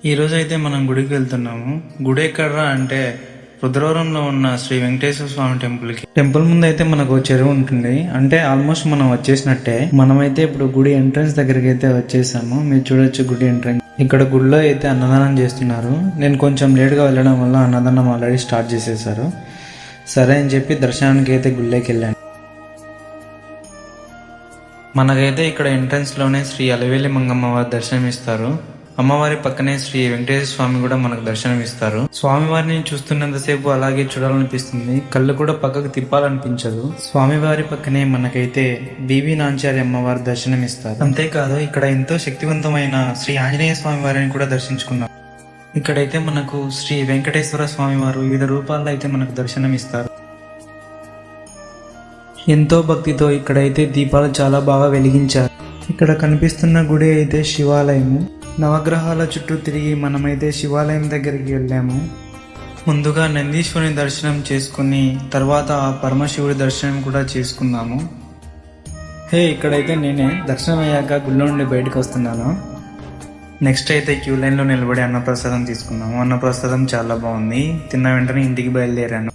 ఈ రోజు అయితే మనం గుడికి వెళ్తున్నాము. గుడి ఎక్కడరా అంటే రుద్రవరంలో ఉన్న శ్రీ వెంకటేశ్వర స్వామి టెంపుల్ ముందు అయితే మనకు చెరువు ఉంటుంది. అంటే ఆల్మోస్ట్ మనం వచ్చేసినట్టే. మనమైతే ఇప్పుడు గుడి ఎంట్రన్స్ దగ్గరికి అయితే వచ్చేసాము. మీరు చూడొచ్చు గుడి ఎంట్రన్స్. ఇక్కడ గుడిలో అయితే అన్నదానం చేస్తున్నారు. నేను కొంచెం లేట్గా వెళ్ళడం వల్ల అన్నదానం ఆల్రెడీ స్టార్ట్ చేసేసారు. సరే అని చెప్పి దర్శనానికి అయితే గుడిలోకి వెళ్ళాను. మనకైతే ఇక్కడ ఎంట్రన్స్ లోనే శ్రీ అలవేలి మంగమ్మ వారి దర్శనం ఇస్తారు. అమ్మవారి పక్కనే శ్రీ వెంకటేశ్వర స్వామి కూడా మనకు దర్శనం ఇస్తారు. స్వామివారిని చూస్తున్నంతసేపు అలాగే చూడాలనిపిస్తుంది. కళ్ళు కూడా పక్కకు తిప్పాలనిపించదు. స్వామివారి పక్కనే మనకైతే బీబీ నాంచారి అమ్మవారి దర్శనం ఇస్తారు. అంతేకాదు ఇక్కడ ఎంతో శక్తివంతమైన శ్రీ ఆంజనేయ స్వామి వారిని కూడా దర్శించుకున్నాం. ఇక్కడైతే మనకు శ్రీ వెంకటేశ్వర స్వామి వారు వివిధ రూపాల్లో అయితే మనకు దర్శనం ఇస్తారు. ఎంతో భక్తితో ఇక్కడైతే దీపాలు చాలా బాగా వెలిగించారు. ఇక్కడ కనిపిస్తున్న గుడి అయితే శివాలయము. నవగ్రహాల చుట్టూ తిరిగి మనమైతే శివాలయం దగ్గరికి వెళ్ళాము. ముందుగా నందీశ్వరుని దర్శనం చేసుకుని తర్వాత పరమశివుడి దర్శనం కూడా చేసుకున్నాము. ఇక్కడైతే నేనే దర్శనం అయ్యాక గుళ్ళో నుండి బయటకు వస్తున్నాను. నెక్స్ట్ అయితే క్యూ లైన్లో నిలబడి అన్నప్రసాదం తీసుకున్నాము. అన్నప్రసాదం చాలా బాగుంది. తిన్న వెంటనే ఇంటికి బయలుదేరాను.